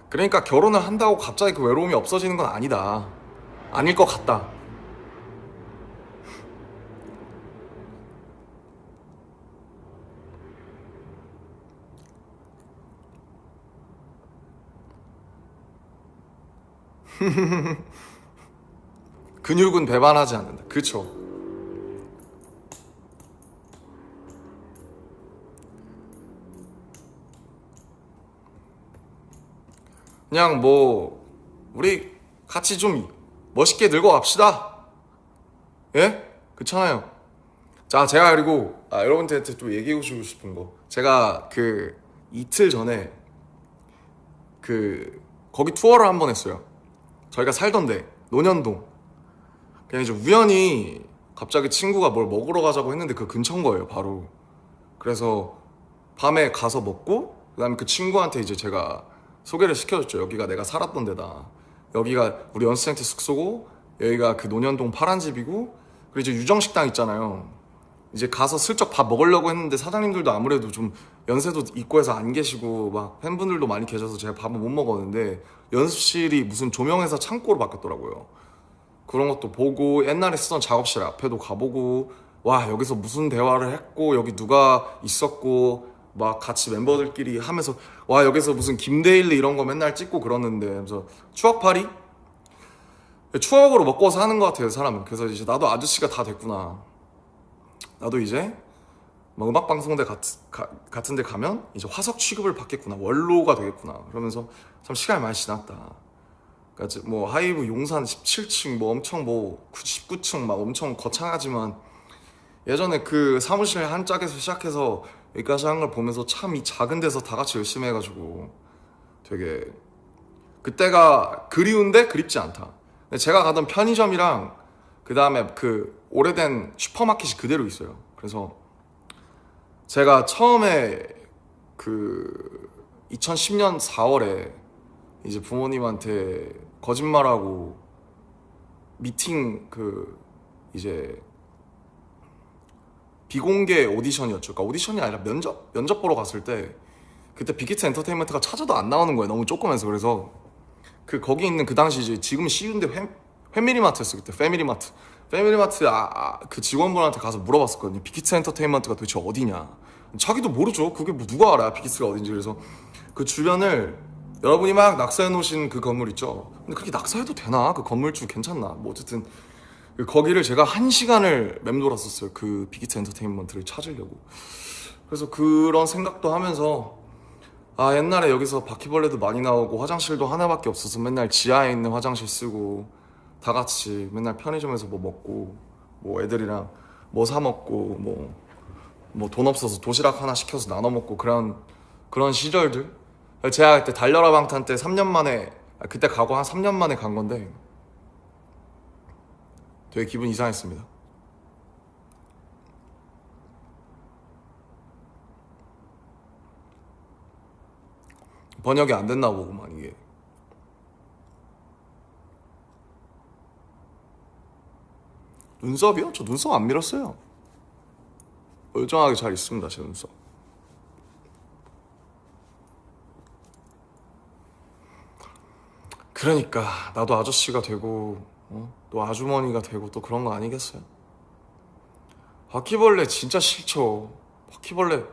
[SPEAKER 1] 그러니까 결혼을 한다고 갑자기 그 외로움이 없어지는 건 아니다. 아닐 것 같다. 근육은 배반하지 않는다. 그쵸. 그냥 뭐 우리 같이 좀 멋있게 늙어 갑시다. 예? 그렇잖아요. 자, 제가 그리고 여러분들한테 또 얘기해 주고 싶은 거, 제가 그 이틀 전에 그 거기 투어를 한번 했어요. 저희가 살던데 논현동. 그냥 이제 우연히 갑자기 친구가 뭘 먹으러 가자고 했는데 그 근처인 거예요, 바로. 그래서 밤에 가서 먹고, 그다음에 그 친구한테 이제 제가 소개를 시켜줬죠. 여기가 내가 살았던 데다. 여기가 우리 연습생 때 숙소고, 여기가 그 논현동 파란 집이고, 그리고 이제 유정식당 있잖아요. 이제 가서 슬쩍 밥 먹으려고 했는데 사장님들도 아무래도 좀 연세도 있고 해서 안 계시고 막 팬분들도 많이 계셔서 제가 밥을 못 먹었는데, 연습실이 무슨 조명회사 창고로 바뀌었더라고요. 그런 것도 보고, 옛날에 쓰던 작업실 앞에도 가보고, 와 여기서 무슨 대화를 했고 여기 누가 있었고 막 같이 멤버들끼리 하면서, 와 여기서 무슨 김데일리 이런 거 맨날 찍고 그러는데, 그래서 추억팔이? 추억으로 먹고 사는 것 같아요, 사람은. 그래서 이제 나도 아저씨가 다 됐구나. 나도 이제 뭐 음악방송대 같은 데 가면 이제 화석 취급을 받겠구나, 원로가 되겠구나, 그러면서 참 시간이 많이 지났다. 그러니까 뭐 하이브 용산 17층 뭐 엄청 뭐 19층 막 엄청 거창하지만, 예전에 그 사무실 한 짝에서 시작해서 여기까지 한 걸 보면서 참 이 작은 데서 다 같이 열심히 해가지고 되게 그때가 그리운데 그립지 않다. 근데 제가 가던 편의점이랑 그 다음에 그 오래된 슈퍼마켓이 그대로 있어요. 그래서 제가 처음에 그 2010년 4월에 이제 부모님한테 거짓말하고 미팅, 그 이제 비공개 오디션이었죠. 그러니까 오디션이 아니라 면접 보러 갔을 때 그때 빅히트 엔터테인먼트가 찾아도 안 나오는 거예요. 너무 조그매서. 그래서 그 거기 있는 그 당시 이제 지금 CU인데 패밀리마트였어 그때. 패밀리마트 그 직원분한테 가서 물어봤었거든요. 빅히트 엔터테인먼트가 도대체 어디냐. 자기도 모르죠. 그게 뭐 누가 알아 빅히트가 어딘지. 그래서 그 주변을 여러분이 막 낙서해 놓으신 그 건물 있죠. 근데 그렇게 낙서해도 되나? 그 건물주 괜찮나? 뭐 어쨌든 거기를 제가 1시간을 맴돌았었어요. 그 빅히트 엔터테인먼트를 찾으려고. 그래서 그런 생각도 하면서 아 옛날에 여기서 바퀴벌레도 많이 나오고 화장실도 하나밖에 없어서 맨날 지하에 있는 화장실 쓰고 다 같이 맨날 편의점에서 뭐 먹고 뭐 애들이랑 뭐 사 먹고 뭐 돈 없어서 도시락 하나 시켜서 나눠 먹고 그런 시절들. 제가 그때 달려라 방탄 때 3년 만에 그때 가고 한 3년 만에 간 건데 되게 기분 이상했습니다. 번역이 안 됐나 보구만 이게. 눈썹이요? 저 눈썹 안 밀었어요. 멀쩡하게 잘 있습니다 제 눈썹. 그러니까 나도 아저씨가 되고 또 아주머니가 되고 또 그런 거 아니겠어요? 바퀴벌레 진짜 싫죠. 바퀴벌레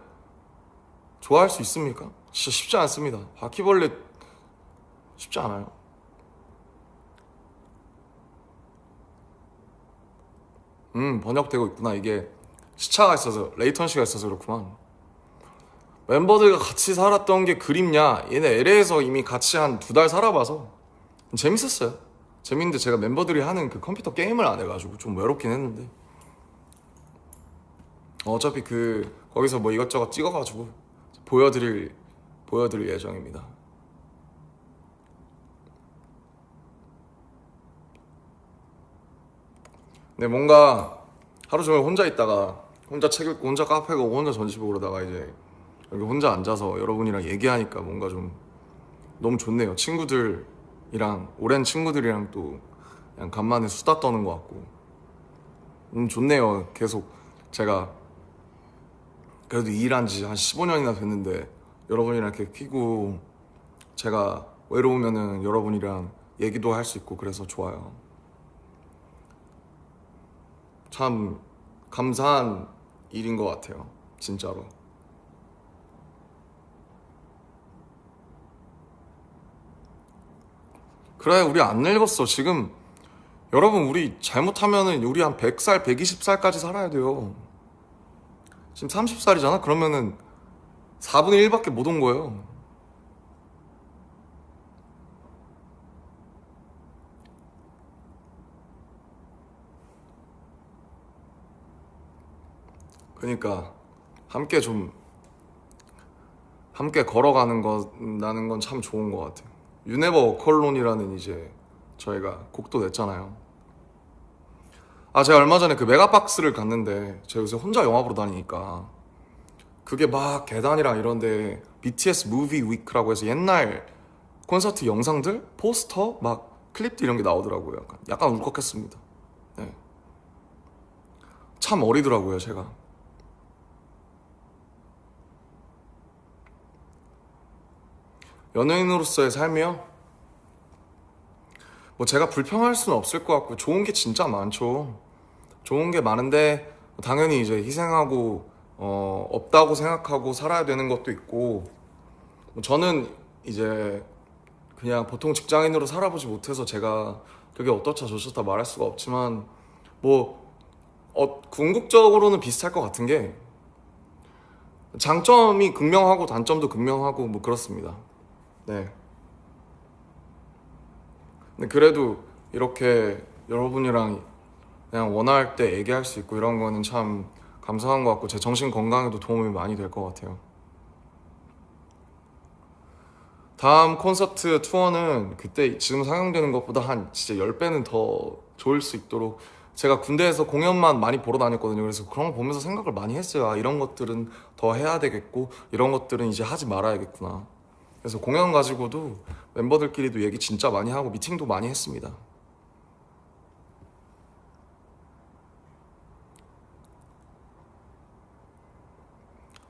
[SPEAKER 1] 좋아할 수 있습니까? 진짜 쉽지 않습니다. 바퀴벌레 쉽지 않아요. 번역되고 있구나. 이게 시차가 있어서 레이턴시가 있어서 그렇구만. 멤버들과 같이 살았던 게 그립냐? 얘네 LA에서 이미 같이 한 2달 살아봐서 재밌었어요. 재밌는데 제가 멤버들이 하는 그 컴퓨터 게임을 안 해가지고 좀 외롭긴 했는데 어차피 거기서 뭐 이것저것 찍어가지고 보여드릴 예정입니다. 근데 뭔가 하루 종일 혼자 있다가 혼자 책 읽고 혼자 카페 가고 혼자 전시 보고 그러다가 이제 여기 혼자 앉아서 여러분이랑 얘기하니까 뭔가 좀 너무 좋네요. 친구들이랑 오랜 친구들이랑 또 그냥 간만에 수다 떠는 것 같고 좋네요. 계속 제가 그래도 일한 지 한 15년이나 됐는데 여러분이랑 이렇게 끼고 제가 외로우면은 여러분이랑 얘기도 할 수 있고 그래서 좋아요. 참 감사한 일인 것 같아요. 진짜로. 그래 우리 안 늙었어. 지금 여러분 우리 잘못하면은 우리 한 100살 120살까지 살아야 돼요. 지금 30살이잖아? 그러면은 4분의 1밖에 못 온 거예요. 그러니까 함께 걸어가는 나는 건 참 좋은 것 같아요. 유네버 워컬론이라는 이제 저희가 곡도 냈잖아요. 제가 얼마 전에 그 메가박스를 갔는데 제가 요새 혼자 영화 보러 다니니까 그게 막 계단이랑 이런데 BTS 무비 위크라고 해서 옛날 콘서트 영상들, 포스터, 막 클립들 이런 게 나오더라고요. 약간 울컥했습니다. 네. 참 어리더라고요 제가. 연예인으로서의 삶이요? 뭐 제가 불평할 수는 없을 것 같고 좋은 게 진짜 많죠. 좋은 게 많은데 당연히 이제 희생하고 없다고 생각하고 살아야 되는 것도 있고 저는 이제 그냥 보통 직장인으로 살아보지 못해서 제가 그게 어떻다 저렇다 말할 수가 없지만 뭐 궁극적으로는 비슷할 것 같은 게 장점이 극명하고 단점도 극명하고 뭐 그렇습니다. 네. 근데 그래도 이렇게 여러분이랑 그냥 원할 때 얘기할 수 있고 이런 거는 참 감사한 것 같고 제 정신 건강에도 도움이 많이 될 것 같아요. 다음 콘서트 투어는 그때 지금 상영되는 것보다 한 진짜 10배는 더 좋을 수 있도록 제가 군대에서 공연만 많이 보러 다녔거든요. 그래서 그런 거 보면서 생각을 많이 했어요. 이런 것들은 더 해야 되겠고 이런 것들은 이제 하지 말아야겠구나. 그래서 공연 가지고도 멤버들끼리도 얘기 진짜 많이 하고 미팅도 많이 했습니다.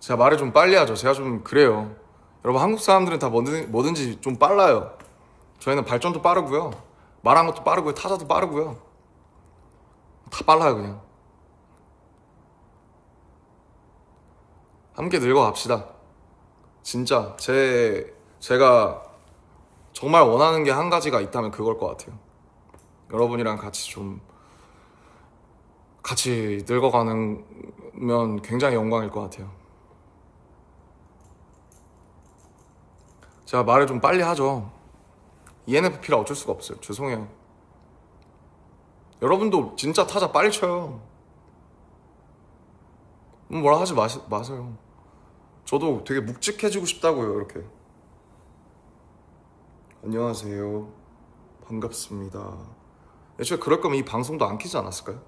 [SPEAKER 1] 제가 말을 좀 빨리 하죠. 제가 좀 그래요. 여러분, 한국 사람들은 다 뭐든지 좀 빨라요. 저희는 발전도 빠르고요, 말한 것도 빠르고요, 타자도 빠르고요. 다 빨라요. 그냥 함께 늙어갑시다. 진짜 제가 정말 원하는 게 한 가지가 있다면 그걸 것 같아요. 여러분이랑 같이 늙어가면 굉장히 영광일 것 같아요. 제가 말을 좀 빨리 하죠. ENFP라 어쩔 수가 없어요. 죄송해요. 여러분도 진짜 타자 빨리 쳐요. 뭐라 하지 마세요. 저도 되게 묵직해지고 싶다고요. 이렇게 안녕하세요, 반갑습니다. 애초에 그럴 거면 이 방송도 안 키지 않았을까요?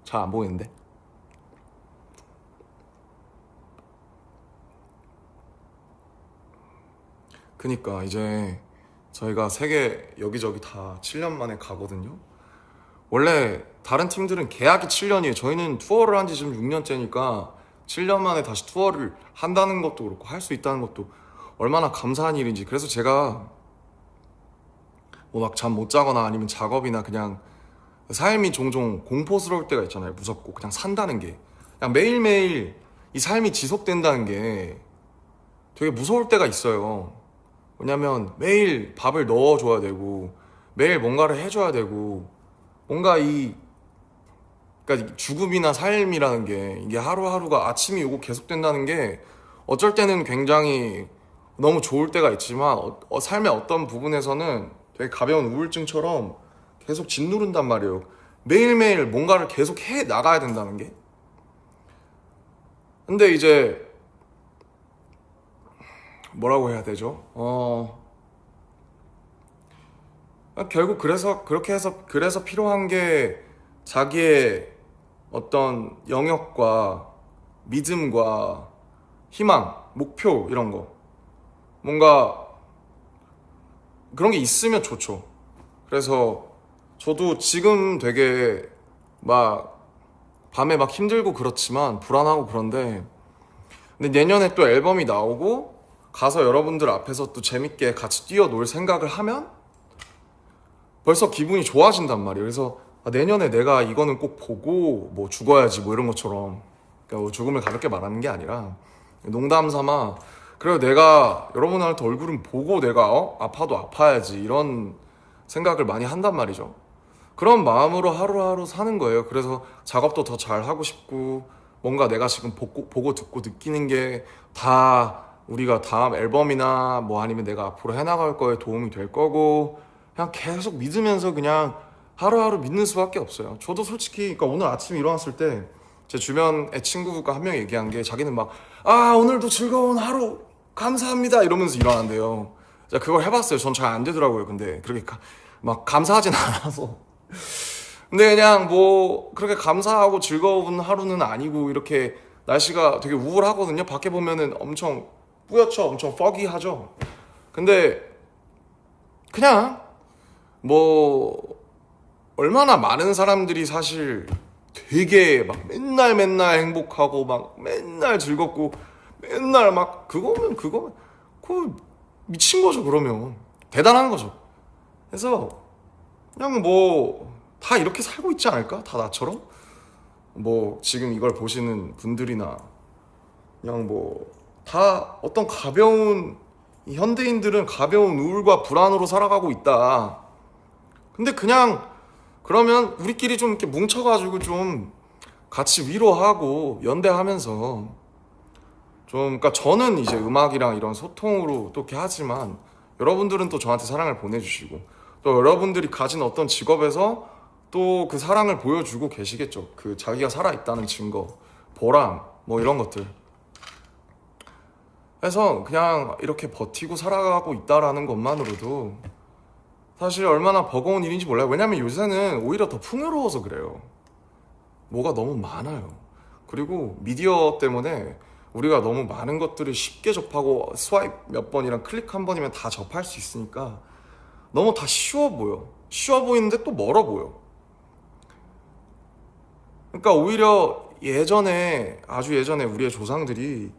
[SPEAKER 1] 잘 안 보이는데? 그니까 이제 저희가 세계 여기저기 다 7년 만에 가거든요. 원래 다른 팀들은 계약이 7년이에요. 저희는 투어를 한 지 지금 6년째니까 7년 만에 다시 투어를 한다는 것도 그렇고 할 수 있다는 것도 얼마나 감사한 일인지. 그래서 제가 뭐 막 잠 못 자거나 아니면 작업이나 그냥 삶이 종종 공포스러울 때가 있잖아요. 무섭고 그냥 산다는 게, 그냥 매일매일 이 삶이 지속된다는 게 되게 무서울 때가 있어요. 왜냐면 매일 밥을 넣어줘야 되고 매일 뭔가를 해줘야 되고, 뭔가 그러니까 죽음이나 삶이라는 게 이게 하루하루가 아침이 오고 계속된다는 게 어쩔 때는 굉장히 너무 좋을 때가 있지만 삶의 어떤 부분에서는 되게 가벼운 우울증처럼 계속 짓누른단 말이에요. 매일매일 뭔가를 계속 해 나가야 된다는 게. 근데 이제 뭐라고 해야 되죠? 결국 그래서 필요한 게 자기의 어떤 영역과 믿음과 희망, 목표 이런 거, 뭔가 그런 게 있으면 좋죠. 그래서 저도 지금 되게 막 밤에 막 힘들고 그렇지만 불안하고 그런데, 근데 내년에 또 앨범이 나오고 가서 여러분들 앞에서 또 재밌게 같이 뛰어놀 생각을 하면 벌써 기분이 좋아진단 말이에요. 그래서 내년에 내가 이거는 꼭 보고 뭐 죽어야지 뭐 이런 것처럼, 그러니까 뭐 죽음을 가볍게 말하는 게 아니라 농담 삼아 그래도 내가 여러분한테 얼굴은 보고 내가 아파도 아파야지 이런 생각을 많이 한단 말이죠. 그런 마음으로 하루하루 사는 거예요. 그래서 작업도 더 잘하고 싶고, 뭔가 내가 지금 보고 듣고 느끼는 게 다 우리가 다음 앨범이나 뭐 아니면 내가 앞으로 해나갈 거에 도움이 될 거고, 그냥 계속 믿으면서 그냥 하루하루 믿는 수밖에 없어요. 저도 솔직히 그러니까 오늘 아침에 일어났을 때 제 주변에 친구가 한 명 얘기한 게, 자기는 막 오늘도 즐거운 하루 감사합니다 이러면서 일어난대요. 제가 그걸 해봤어요. 전 잘 안 되더라고요. 근데 그렇게 막 감사하진 않아서. 근데 그냥 뭐 그렇게 감사하고 즐거운 하루는 아니고, 이렇게 날씨가 되게 우울하거든요. 밖에 보면은 엄청 뿌옇죠. 엄청 foggy하죠. 근데 그냥 뭐 얼마나 많은 사람들이 사실 되게 막 맨날 행복하고 막 맨날 즐겁고 맨날 막 그거면 그거 미친 거죠. 그러면 대단한 거죠. 그래서 그냥 뭐 다 이렇게 살고 있지 않을까? 다 나처럼? 뭐 지금 이걸 보시는 분들이나 그냥 뭐 다 어떤 이 현대인들은 가벼운 우울과 불안으로 살아가고 있다. 근데 그냥 그러면 우리끼리 좀 이렇게 뭉쳐가지고 좀 같이 위로하고 연대하면서 좀, 그러니까 저는 이제 음악이랑 이런 소통으로 또 이렇게 하지만 여러분들은 또 저한테 사랑을 보내주시고, 또 여러분들이 가진 어떤 직업에서 또 그 사랑을 보여주고 계시겠죠. 그 자기가 살아있다는 증거, 보람, 뭐 이런 것들. 그래서 그냥 이렇게 버티고 살아가고 있다라는 것만으로도 사실 얼마나 버거운 일인지 몰라요. 왜냐면 요새는 오히려 더 풍요로워서 그래요. 뭐가 너무 많아요. 그리고 미디어 때문에 우리가 너무 많은 것들을 쉽게 접하고 스와이프 몇 번이랑 클릭 한 번이면 다 접할 수 있으니까 너무 다 쉬워 보여. 쉬워 보이는데 또 멀어 보여. 그러니까 오히려 예전에, 아주 예전에 우리의 조상들이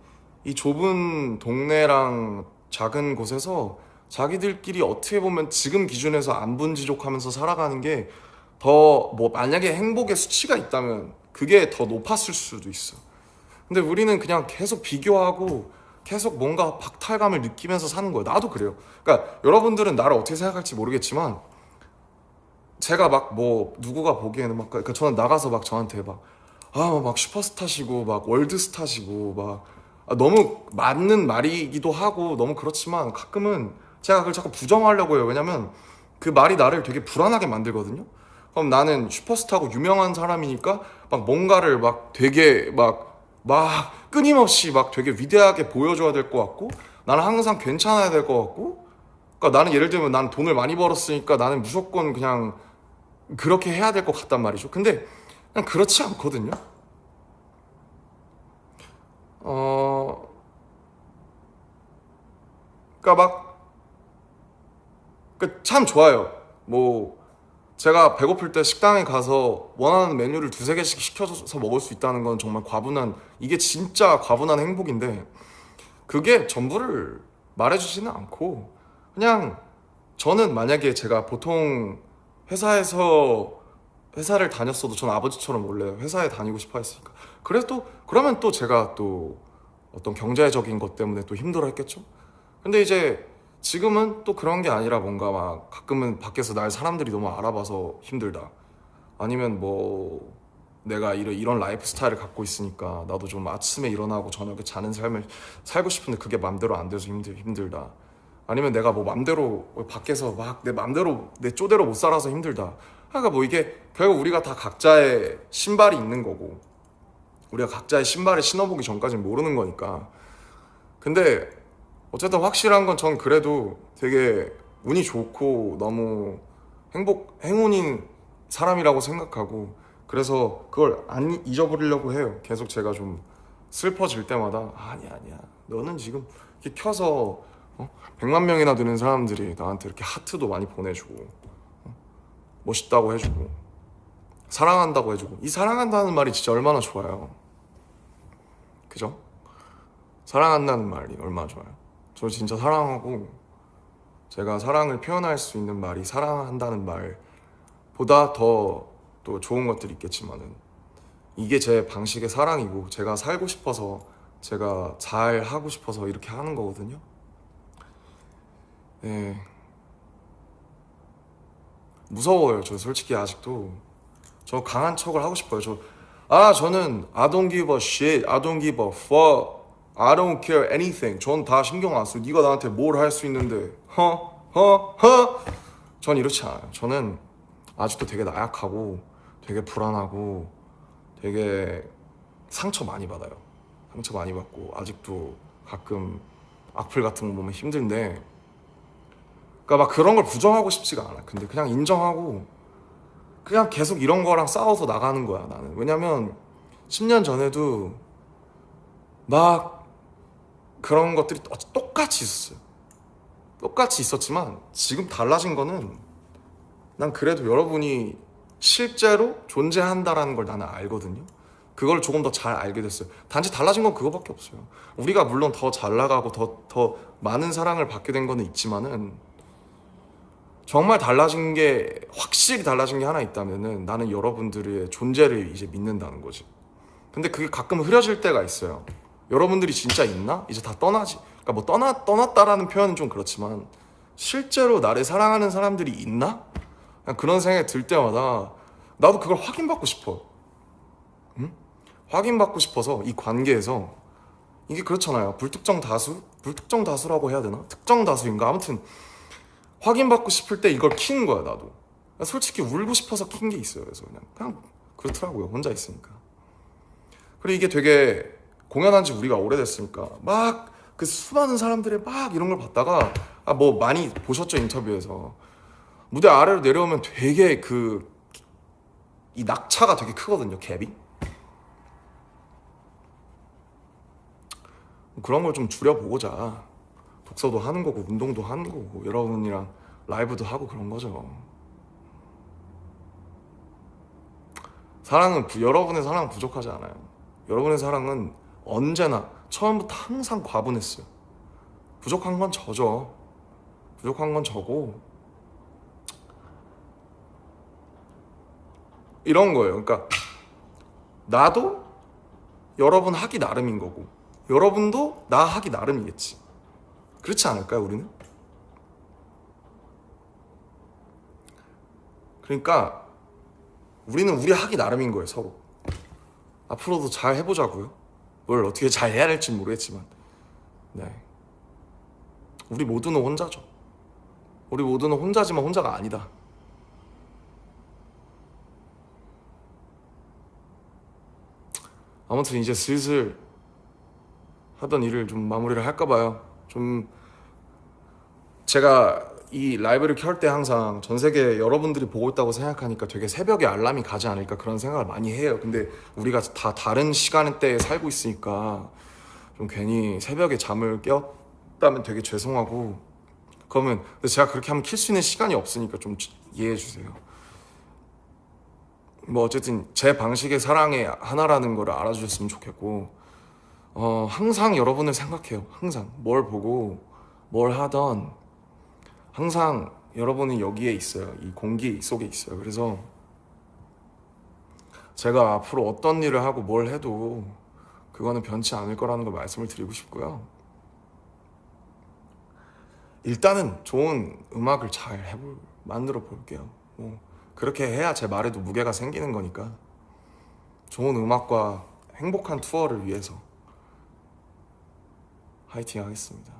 [SPEAKER 1] 이 좁은 동네랑 작은 곳에서 자기들끼리 어떻게 보면 지금 기준에서 안분지족하면서 살아가는 게 더, 뭐 만약에 행복의 수치가 있다면 그게 더 높았을 수도 있어. 근데 우리는 그냥 계속 비교하고 계속 뭔가 박탈감을 느끼면서 사는 거예요. 나도 그래요. 그러니까 여러분들은 나를 어떻게 생각할지 모르겠지만 제가 막 뭐 누구가 보기에는 막 그러니까 저는 나가서 막 저한테 막 슈퍼스타시고 막 월드스타시고 막 너무 맞는 말이기도 하고 너무 그렇지만 가끔은 제가 그걸 자꾸 부정하려고 해요. 왜냐면 그 말이 나를 되게 불안하게 만들거든요. 그럼 나는 슈퍼스타고 유명한 사람이니까 막 뭔가를 막 되게 막 끊임없이 막 되게 위대하게 보여줘야 될 것 같고 나는 항상 괜찮아야 될 것 같고 그러니까 나는 예를 들면 난 돈을 많이 벌었으니까 나는 무조건 그냥 그렇게 해야 될 것 같단 말이죠. 근데 그냥 그렇지 않거든요. 어, 그러니까 참 좋아요. 뭐 제가 배고플 때 식당에 가서 원하는 메뉴를 두세 개씩 시켜서 먹을 수 있다는 건 정말 과분한 이게 진짜 과분한 행복인데 그게 전부를 말해주지는 않고 그냥 저는 만약에 제가 보통 회사에서 회사를 다녔어도 전 아버지처럼 원래 회사에 다니고 싶어 했으니까 그래도 그러면 또 제가 또 어떤 경제적인 것 때문에 또 힘들어 했겠죠. 근데 이제 지금은 또 그런 게 아니라 뭔가 막 가끔은 밖에서 날 사람들이 너무 알아봐서 힘들다 아니면 뭐 내가 이런 라이프 스타일을 갖고 있으니까 나도 좀 아침에 일어나고 저녁에 자는 삶을 살고 싶은데 그게 맘대로 안 돼서 힘들다 아니면 내가 뭐 맘대로 밖에서 막 내 맘대로 내 쪼대로 못 살아서 힘들다. 그러니까 뭐 이게 결국 우리가 다 각자의 신발이 있는 거고 우리가 각자의 신발을 신어보기 전까지는 모르는 거니까. 근데 어쨌든 확실한 건 전 그래도 되게 운이 좋고 너무 행운인 사람이라고 생각하고 그래서 그걸 안 잊어버리려고 해요. 계속 제가 좀 슬퍼질 때마다 아니야 너는 지금 이렇게 켜서 100만 명이나 되는 사람들이 나한테 이렇게 하트도 많이 보내주고 멋있다고 해주고 사랑한다고 해주고 이 사랑한다는 말이 진짜 얼마나 좋아요. 그죠? 사랑한다는 말이 얼마나 좋아요. 저 진짜 사랑하고 제가 사랑을 표현할 수 있는 말이 사랑한다는 말보다 더 또 좋은 것들이 있겠지만은 이게 제 방식의 사랑이고 제가 살고 싶어서 제가 잘 하고 싶어서 이렇게 하는 거거든요. 예. 무서워요. 저 솔직히 아직도 저 강한 척을 하고 싶어요. 저는 I don't give a shit, I don't give a fuck, I don't care anything. 전 다 신경 안 써요. 네가 나한테 뭘 할 수 있는데, 전 이렇지 않아요. 저는 아직도 되게 나약하고, 되게 불안하고, 되게 상처 많이 받아요. 상처 많이 받고 아직도 가끔 악플 같은 거 보면 힘든데, 그러니까 막 그런 걸 부정하고 싶지가 않아. 근데 그냥 인정하고. 그냥 계속 이런 거랑 싸워서 나가는 거야 나는. 왜냐면 10년 전에도 막 그런 것들이 똑같이 있었어요. 똑같이 있었지만 지금 달라진 거는 난 그래도 여러분이 실제로 존재한다라는 걸 나는 알거든요. 그걸 조금 더 잘 알게 됐어요. 단지 달라진 건 그거밖에 없어요. 우리가 물론 더 잘 나가고 더 많은 사랑을 받게 된 거는 있지만은 정말 달라진 게 확실히 달라진 게 하나 있다면은 나는 여러분들의 존재를 이제 믿는다는 거지. 근데 그게 가끔 흐려질 때가 있어요. 여러분들이 진짜 있나? 이제 다 떠나지. 그러니까 뭐 떠났다라는 표현은 좀 그렇지만 실제로 나를 사랑하는 사람들이 있나? 그냥 그런 생각이 들 때마다 나도 그걸 확인받고 싶어. 응? 확인받고 싶어서 이 관계에서 이게 그렇잖아요. 불특정 다수라고 해야 되나? 특정 다수인가? 아무튼 확인받고 싶을 때 이걸 키는 거야 나도. 솔직히 울고 싶어서 킨 게 있어요. 그래서 그냥 그렇더라고요. 혼자 있으니까. 그리고 이게 되게 공연한 지 우리가 오래됐으니까 막 그 수많은 사람들의 막 이런 걸 봤다가 뭐 많이 보셨죠 인터뷰에서 무대 아래로 내려오면 되게 이 낙차가 되게 크거든요. 갭이. 그런 걸 좀 줄여보고자 독서도 하는 거고 운동도 하는 거고 여러분이랑 라이브도 하고 그런 거죠. 여러분의 사랑은 부족하지 않아요. 여러분의 사랑은 언제나 처음부터 항상 과분했어요. 부족한 건 저죠. 부족한 건 저고 이런 거예요. 그러니까 나도 여러분 하기 나름인 거고 여러분도 나 하기 나름이겠지. 그렇지 않을까요, 우리는? 그러니까 우리는 우리 하기 나름인 거예요, 서로. 앞으로도 잘 해보자고요. 뭘 어떻게 잘 해야 될지 모르겠지만, 네. 우리 모두는 혼자죠. 우리 모두는 혼자지만 혼자가 아니다. 아무튼 이제 슬슬 하던 일을 좀 마무리를 할까 봐요. 좀 제가 이 라이브를 켤 때 항상 전 세계 여러분들이 보고 있다고 생각하니까 되게 새벽에 알람이 가지 않을까 그런 생각을 많이 해요. 근데 우리가 다 다른 시간대에 살고 있으니까 좀 괜히 새벽에 잠을 깼다면 되게 죄송하고 그러면 제가 그렇게 하면 킬 수 있는 시간이 없으니까 좀 이해해 주세요. 뭐 어쨌든 제 방식의 사랑의 하나라는 걸 알아주셨으면 좋겠고 항상 여러분을 생각해요. 항상 뭘 보고 뭘 하던 항상 여러분은 여기에 있어요. 이 공기 속에 있어요. 그래서 제가 앞으로 어떤 일을 하고 뭘 해도 그거는 변치 않을 거라는 걸 말씀을 드리고 싶고요. 일단은 좋은 음악을 잘 만들어 볼게요. 뭐 그렇게 해야 제 말에도 무게가 생기는 거니까 좋은 음악과 행복한 투어를 위해서 화이팅 하겠습니다.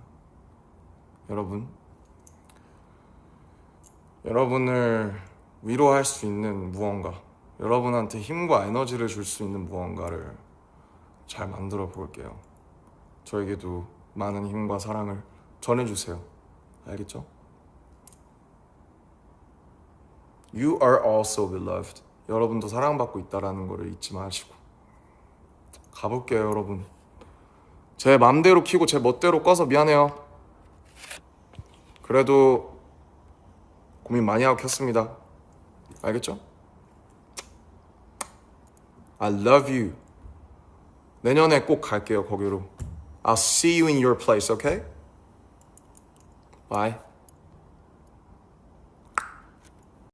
[SPEAKER 1] 여러분을 위로할 수 있는 무언가, 여러분한테 힘과 에너지를 줄 수 있는 무언가를 잘 만들어 볼게요. 저에게도 많은 힘과 사랑을 전해주세요. 알겠죠? You are also beloved. 여러분도 사랑받고 있다는 거를 잊지 마시고 가볼게요, 여러분. 제 맘대로 켜고 제 멋대로 꺼서 미안해요. 그래도 고민 많이 하고 켰습니다. 알겠죠? I love you. 내년에 꼭 갈게요, 거기로. I'll see you in your place, okay? Bye.